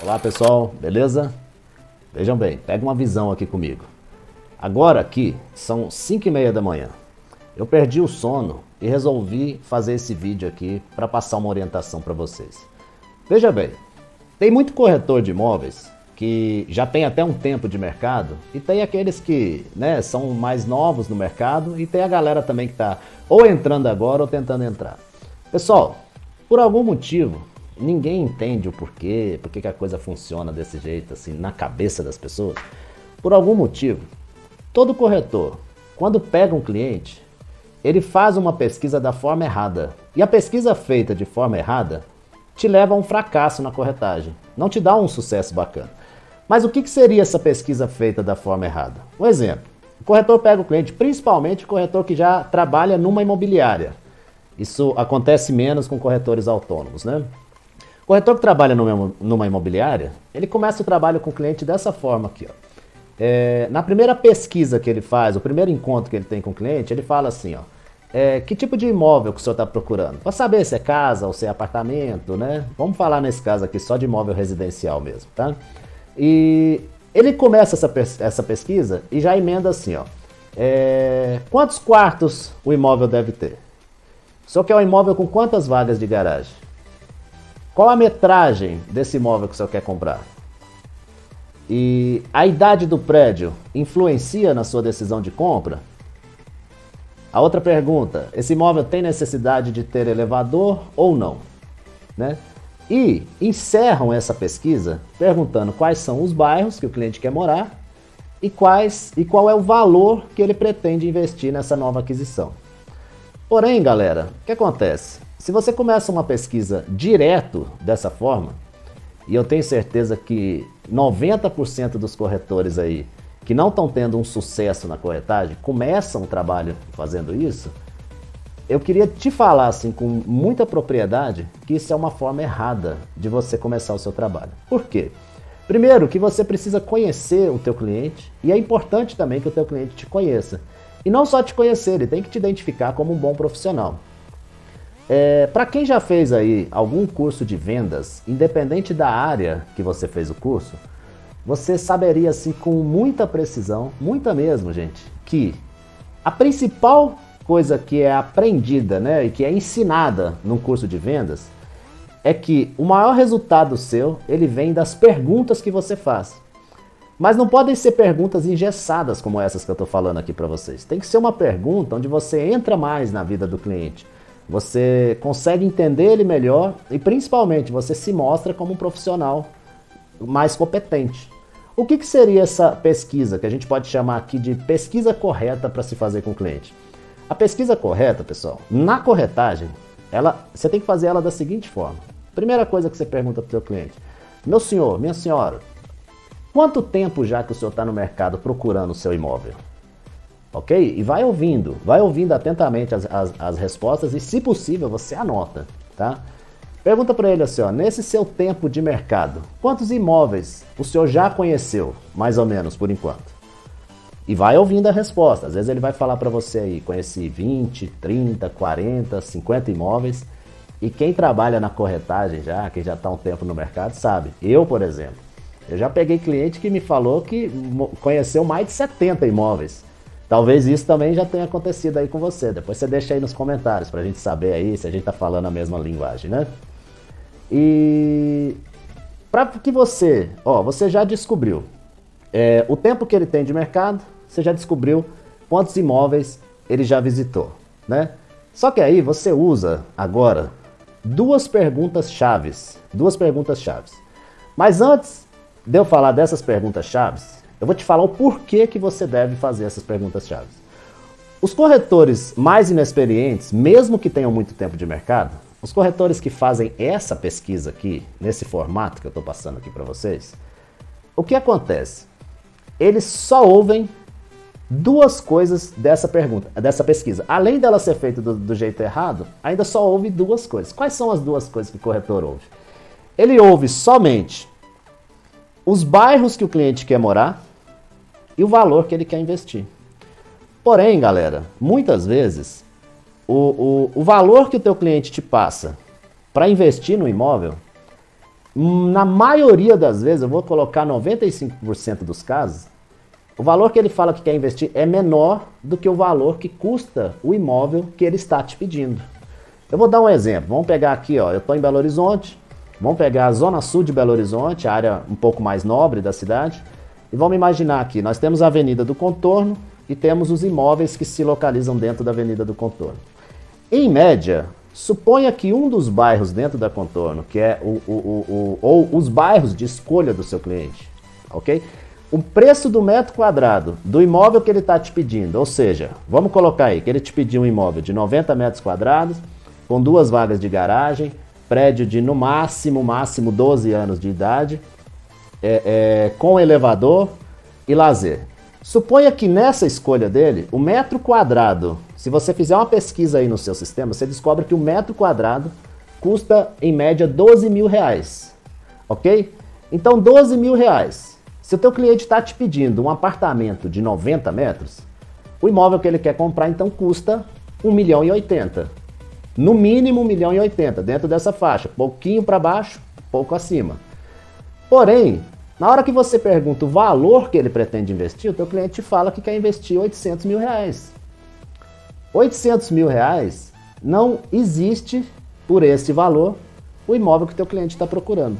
Olá pessoal, beleza? Vejam bem, pega uma visão aqui comigo. Agora aqui são 5h30 da manhã. Eu perdi o sono e resolvi fazer esse vídeo aqui para passar uma orientação para vocês. Veja bem, tem muito corretor de imóveis que já tem até um tempo de mercado e tem aqueles que, né, são mais novos no mercado e tem a galera também que está ou entrando agora ou tentando entrar. Pessoal, por algum motivo, ninguém entende o porquê, por que a coisa funciona desse jeito, assim, na cabeça das pessoas. Por algum motivo, todo corretor, quando pega um cliente, ele faz uma pesquisa da forma errada. E a pesquisa feita de forma errada te leva a um fracasso na corretagem. Não te dá um sucesso bacana. Mas o que seria essa pesquisa feita da forma errada? Um exemplo, o corretor pega o cliente, principalmente o corretor que já trabalha numa imobiliária. Isso acontece menos com corretores autônomos, né? O corretor que trabalha numa imobiliária, ele começa o trabalho com o cliente dessa forma aqui, ó. Na primeira pesquisa que ele faz, o primeiro encontro que ele tem com o cliente, ele fala assim, ó, que tipo de imóvel que o senhor está procurando? Para saber se é casa ou se é apartamento, né? Vamos falar nesse caso aqui só de imóvel residencial mesmo, tá? E ele começa essa pesquisa e já emenda assim, ó, quantos quartos o imóvel deve ter? O senhor quer um imóvel com quantas vagas de garagem? Qual a metragem desse imóvel que o senhor quer comprar? E a idade do prédio influencia na sua decisão de compra? A outra pergunta, esse imóvel tem necessidade de ter elevador ou não? Né? E encerram essa pesquisa perguntando quais são os bairros que o cliente quer morar e qual é o valor que ele pretende investir nessa nova aquisição. Porém, galera, o que acontece? Se você começa uma pesquisa direto dessa forma, e eu tenho certeza que 90% dos corretores aí que não estão tendo um sucesso na corretagem, começam o trabalho fazendo isso, eu queria te falar assim com muita propriedade que isso é uma forma errada de você começar o seu trabalho. Por quê? Primeiro, que você precisa conhecer o teu cliente e é importante também que o teu cliente te conheça. E não só te conhecer, ele tem que te identificar como um bom profissional. Para quem já fez aí algum curso de vendas, independente da área que você fez o curso, você saberia assim com muita precisão, muita mesmo, gente, que a principal coisa que é aprendida, né, e que é ensinada num curso de vendas é que o maior resultado seu, ele vem das perguntas que você faz. Mas não podem ser perguntas engessadas como essas que eu estou falando aqui para vocês. Tem que ser uma pergunta onde você entra mais na vida do cliente. Você consegue entender ele melhor e principalmente você se mostra como um profissional mais competente. O que seria essa pesquisa que a gente pode chamar aqui de pesquisa correta para se fazer com o cliente? A pesquisa correta, pessoal, na corretagem, você tem que fazer ela da seguinte forma. Primeira coisa que você pergunta para o seu cliente: meu senhor, minha senhora, quanto tempo já que o senhor está no mercado procurando o seu imóvel? Ok? E vai ouvindo atentamente as respostas e, se possível, você anota, tá? Pergunta para ele assim, ó, nesse seu tempo de mercado, quantos imóveis o senhor já conheceu, mais ou menos, por enquanto? E vai ouvindo a resposta. Às vezes ele vai falar para você aí, conheci 20, 30, 40, 50 imóveis. E quem trabalha na corretagem já, quem já está um tempo no mercado, sabe. Eu, por exemplo, eu já peguei cliente que me falou que conheceu mais de 70 imóveis. Talvez isso também já tenha acontecido aí com você. Depois você deixa aí nos comentários pra gente saber aí se a gente tá falando a mesma linguagem, né? E para que você já descobriu o tempo que ele tem de mercado, você já descobriu quantos imóveis ele já visitou, né? Só que aí você usa agora duas perguntas chaves. Mas antes de eu falar dessas perguntas chaves, eu vou te falar o porquê que você deve fazer essas perguntas-chave. Os corretores mais inexperientes, mesmo que tenham muito tempo de mercado, os corretores que fazem essa pesquisa aqui, nesse formato que eu estou passando aqui para vocês, o que acontece? Eles só ouvem duas coisas dessa pesquisa. Além dela ser feita do jeito errado, ainda só ouve duas coisas. Quais são as duas coisas que o corretor ouve? Ele ouve somente os bairros que o cliente quer morar e o valor que ele quer investir. Porém, galera, muitas vezes o valor que o teu cliente te passa para investir no imóvel, na maioria das vezes, eu vou colocar 95% dos casos, o valor que ele fala que quer investir é menor do que o valor que custa o imóvel que ele está te pedindo. Eu vou dar um exemplo. Vamos pegar aqui, ó, eu estou em Belo Horizonte, vamos pegar a zona sul de Belo Horizonte, a área um pouco mais nobre da cidade, e vamos imaginar aqui, nós temos a Avenida do Contorno e temos os imóveis que se localizam dentro da Avenida do Contorno. Em média, suponha que um dos bairros dentro da Contorno, que é ou os bairros de escolha do seu cliente, ok? O preço do metro quadrado do imóvel que ele está te pedindo, ou seja, vamos colocar aí que ele te pediu um imóvel de 90 metros quadrados, com 2 vagas de garagem, prédio de no máximo 12 anos de idade, com elevador e lazer. Suponha que nessa escolha dele, o metro quadrado, se você fizer uma pesquisa aí no seu sistema, você descobre que o metro quadrado custa em média R$12.000, ok? Então 12 mil reais. Se o teu cliente está te pedindo um apartamento de 90 metros, o imóvel que ele quer comprar então custa R$1.080.000. No mínimo R$1.080.000 dentro dessa faixa, pouquinho para baixo, pouco acima. Porém, na hora que você pergunta o valor que ele pretende investir, o teu cliente te fala que quer investir R$800.000. R$800.000 não existe por esse valor o imóvel que o teu cliente está procurando.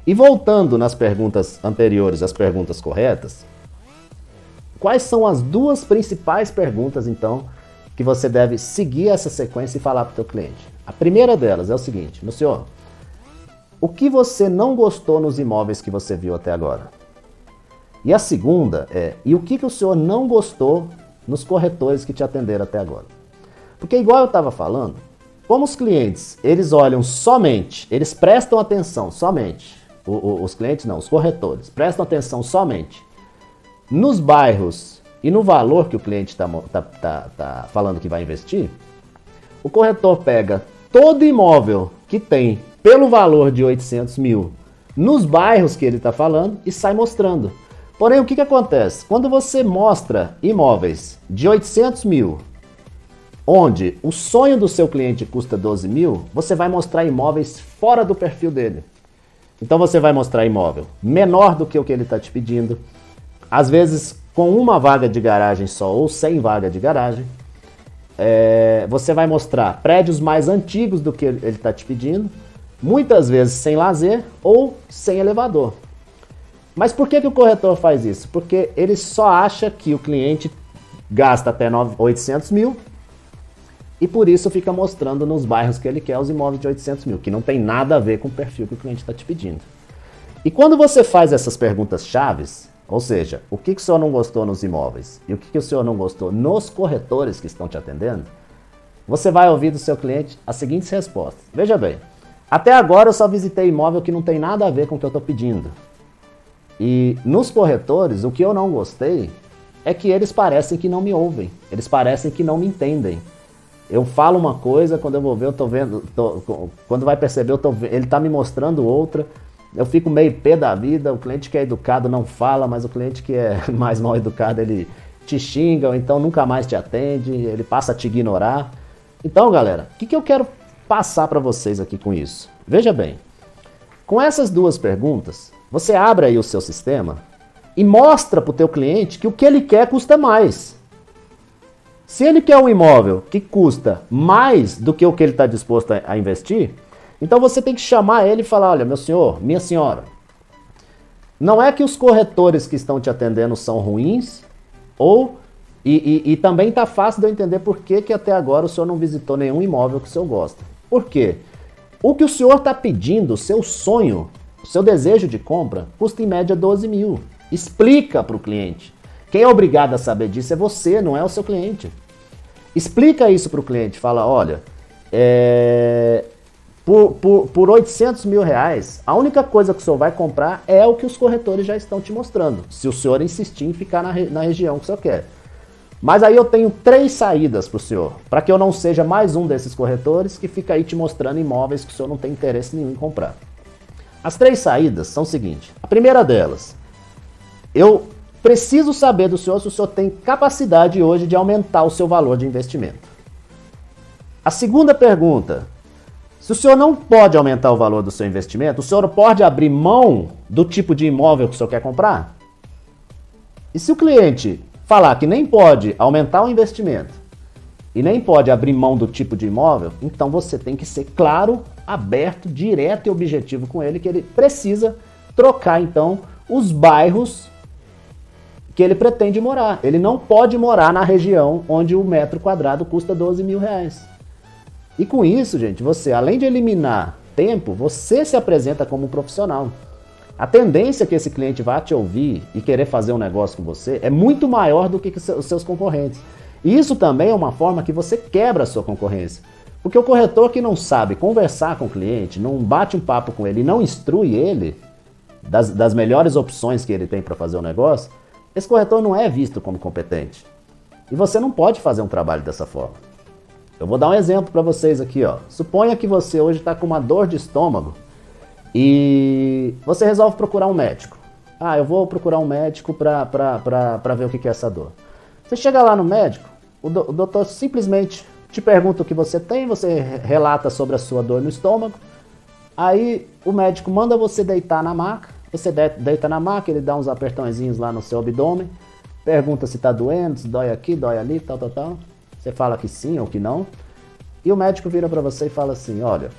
E voltando nas perguntas anteriores, as perguntas corretas, quais são as 2 principais perguntas, então, que você deve seguir essa sequência e falar para o teu cliente? A primeira delas é o seguinte: meu senhor, o que você não gostou nos imóveis que você viu até agora? E a segunda é, e o que o senhor não gostou nos corretores que te atenderam até agora? Porque igual eu estava falando, como os clientes, eles olham somente, eles prestam atenção somente, os clientes não, os corretores, prestam atenção somente nos bairros e no valor que o cliente tá falando que vai investir, o corretor pega todo imóvel que tem pelo valor de 800 mil nos bairros que ele está falando e sai mostrando. Porém, o que acontece? Quando você mostra imóveis de 800 mil, onde o sonho do seu cliente custa 12 mil, você vai mostrar imóveis fora do perfil dele. Então você vai mostrar imóvel menor do que o que ele está te pedindo, às vezes com 1 vaga de garagem só ou sem vaga de garagem. Você vai mostrar prédios mais antigos do que ele está te pedindo, muitas vezes sem lazer ou sem elevador. Mas por que o corretor faz isso? Porque ele só acha que o cliente gasta até 800 mil e por isso fica mostrando nos bairros que ele quer os imóveis de 800 mil, que não tem nada a ver com o perfil que o cliente está te pedindo. E quando você faz essas perguntas chaves, ou seja, o que o senhor não gostou nos imóveis e o que o senhor não gostou nos corretores que estão te atendendo, você vai ouvir do seu cliente as seguintes respostas. Veja bem, até agora eu só visitei imóvel que não tem nada a ver com o que eu estou pedindo. E nos corretores, o que eu não gostei é que eles parecem que não me ouvem, eles parecem que não me entendem. Eu falo uma coisa, quando eu vou ver, eu tô vendo, quando vai perceber, ele está me mostrando outra, eu fico meio pé da vida. O cliente que é educado não fala, mas o cliente que é mais mal educado, ele te xinga, ou então nunca mais te atende, ele passa a te ignorar. Então, galera, o que eu quero passar para vocês aqui com isso? Veja bem, com essas 2 perguntas, você abre aí o seu sistema e mostra para o teu cliente que o que ele quer custa mais. Se ele quer um imóvel que custa mais do que o que ele está disposto a investir, então você tem que chamar ele e falar: olha, meu senhor, minha senhora, não é que os corretores que estão te atendendo são ruins, e também está fácil de eu entender por que até agora o senhor não visitou nenhum imóvel que o senhor gosta. Por quê? O que o senhor está pedindo, o seu sonho, o seu desejo de compra, custa em média 12 mil. Explica para o cliente. Quem é obrigado a saber disso é você, não é o seu cliente. Explica isso para o cliente. Fala: olha, por 800 mil reais, a única coisa que o senhor vai comprar é o que os corretores já estão te mostrando, se o senhor insistir em ficar na região que o senhor quer. Mas aí eu tenho 3 saídas para o senhor, para que eu não seja mais um desses corretores que fica aí te mostrando imóveis que o senhor não tem interesse nenhum em comprar. As 3 saídas são o seguinte: a primeira delas, eu preciso saber do senhor se o senhor tem capacidade hoje de aumentar o seu valor de investimento. A segunda pergunta, se o senhor não pode aumentar o valor do seu investimento, o senhor pode abrir mão do tipo de imóvel que o senhor quer comprar? E se o cliente falar que nem pode aumentar o investimento e nem pode abrir mão do tipo de imóvel, então você tem que ser claro, aberto, direto e objetivo com ele, que ele precisa trocar então os bairros que ele pretende morar. Ele não pode morar na região onde o metro quadrado custa 12 mil reais. E com isso, gente, você, além de eliminar tempo, você se apresenta como um profissional. A tendência que esse cliente vai te ouvir e querer fazer um negócio com você é muito maior do que os seus concorrentes. E isso também é uma forma que você quebra a sua concorrência. Porque o corretor que não sabe conversar com o cliente, não bate um papo com ele e não instrui ele das melhores opções que ele tem para fazer o negócio, esse corretor não é visto como competente. E você não pode fazer um trabalho dessa forma. Eu vou dar um exemplo para vocês aqui, ó. Suponha que você hoje está com uma dor de estômago e você resolve procurar um médico. Ah, eu vou procurar um médico para ver o que é essa dor. Você chega lá no médico, o doutor simplesmente te pergunta o que você tem, você relata sobre a sua dor no estômago, aí o médico manda você deitar na maca, você deita na maca, ele dá uns apertõezinhos lá no seu abdômen, pergunta se está doendo, se dói aqui, dói ali, tal, tal, tal. Você fala que sim ou que não, e o médico vira para você e fala assim, olha,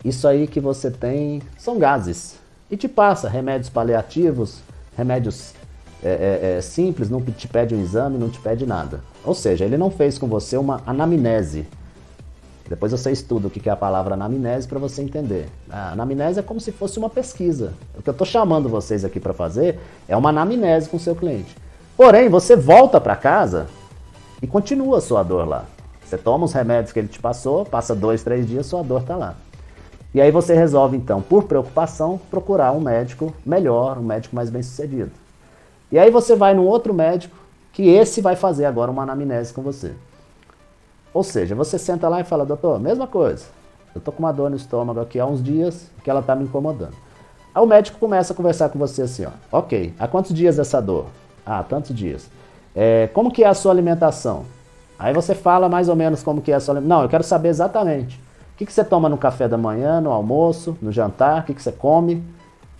isso aí que você tem são gases, e te passa remédios paliativos, remédios simples, não te pede um exame, não te pede nada. Ou seja, ele não fez com você uma anamnese. Depois você estuda o que é a palavra anamnese para você entender. A anamnese é como se fosse uma pesquisa. O que eu estou chamando vocês aqui para fazer é uma anamnese com o seu cliente. Porém, você volta para casa e continua a sua dor lá. Você toma os remédios que ele te passou, passa 2, 3 dias, sua dor está lá. E aí você resolve então, por preocupação, procurar um médico melhor, um médico mais bem sucedido. E aí você vai no outro médico, que esse vai fazer agora uma anamnese com você. Ou seja, você senta lá e fala, doutor, mesma coisa, eu tô com uma dor no estômago aqui há uns dias, que ela tá me incomodando. Aí o médico começa a conversar com você assim, ó, ok, há quantos dias essa dor? Ah, tantos dias. Como que é a sua alimentação? Aí você fala mais ou menos como que é a sua alimentação. Não, eu quero saber exatamente. O que você toma no café da manhã, no almoço, no jantar, o que você come?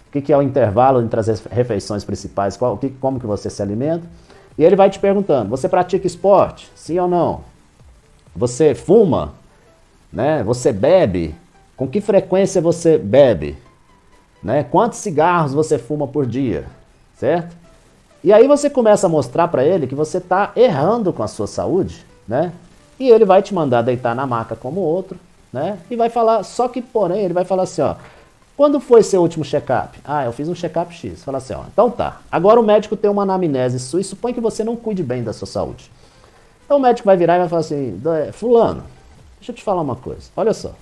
O que é o intervalo entre as refeições principais, como que você se alimenta. E ele vai te perguntando, você pratica esporte? Sim ou não? Você fuma? Né? Você bebe? Com que frequência você bebe? Né? Quantos cigarros você fuma por dia? Certo? E aí você começa a mostrar para ele que você está errando com a sua saúde, né? E ele vai te mandar deitar na maca como outro, né? E vai falar, só que porém ele vai falar assim, ó, quando foi seu último check-up? Ah, eu fiz um check-up X. Fala assim, ó, então tá. Agora o médico tem uma anamnese sua e supõe que você não cuide bem da sua saúde. Então o médico vai virar e vai falar assim, fulano, deixa eu te falar uma coisa. Olha só,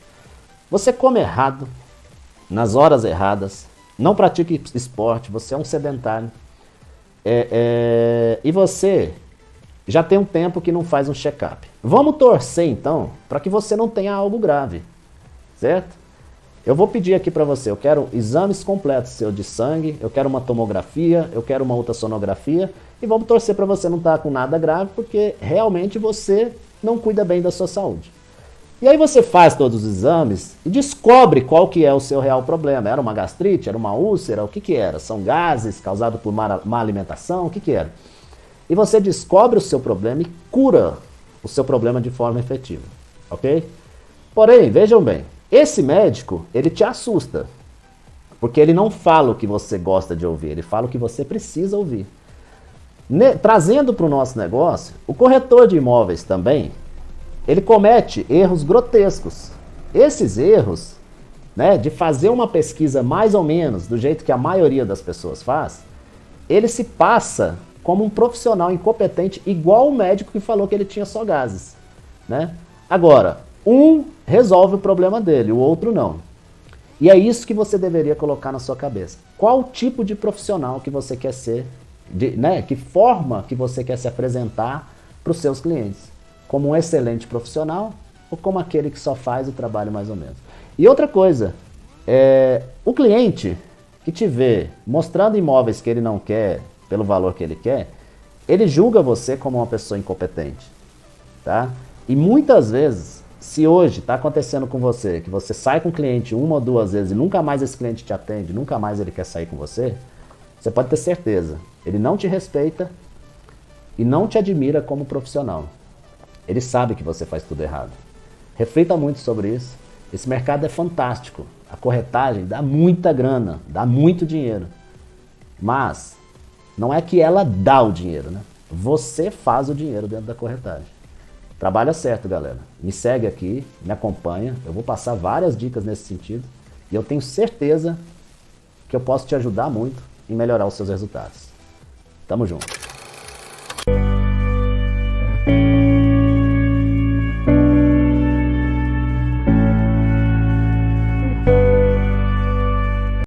você come errado, nas horas erradas, não pratica esporte, você é um sedentário. E você já tem um tempo que não faz um check-up. Vamos torcer então para que você não tenha algo grave, certo? Eu vou pedir aqui para você, eu quero exames completos seu de sangue, eu quero uma tomografia, eu quero uma ultrassonografia e vamos torcer para você não estar com nada grave, porque realmente você não cuida bem da sua saúde. E aí você faz todos os exames e descobre qual que é o seu real problema. Era uma gastrite? Era uma úlcera? O que que era? São gases causados por má alimentação? O que que era? E você descobre o seu problema e cura o seu problema de forma efetiva, ok? Porém, vejam bem, esse médico, ele te assusta, porque ele não fala o que você gosta de ouvir, ele fala o que você precisa ouvir. Trazendo para o nosso negócio, o corretor de imóveis também, ele comete erros grotescos. Esses erros, né, de fazer uma pesquisa mais ou menos do jeito que a maioria das pessoas faz, ele se passa como um profissional incompetente, igual o médico que falou que ele tinha só gases, né? Agora, um resolve o problema dele, o outro não. E é isso que você deveria colocar na sua cabeça. Qual tipo de profissional que você quer ser, né? Que forma que você quer se apresentar para os seus clientes? Como um excelente profissional ou como aquele que só faz o trabalho mais ou menos? E outra coisa, o cliente que te vê mostrando imóveis que ele não quer, pelo valor que ele quer, ele julga você como uma pessoa incompetente, tá? E muitas vezes, Se hoje está acontecendo com você, que você sai com o cliente uma ou duas vezes e nunca mais esse cliente te atende, nunca mais ele quer sair com você, você pode ter certeza, ele não te respeita e não te admira como profissional. Ele sabe que você faz tudo errado. Reflita muito sobre isso. Esse mercado é fantástico. A corretagem dá muita grana, dá muito dinheiro. Mas não é que ela dá o dinheiro, né? Você faz o dinheiro dentro da corretagem. Trabalha certo, galera. Me segue aqui, me acompanha. Eu vou passar várias dicas nesse sentido. E eu tenho certeza que eu posso te ajudar muito em melhorar os seus resultados. Tamo junto.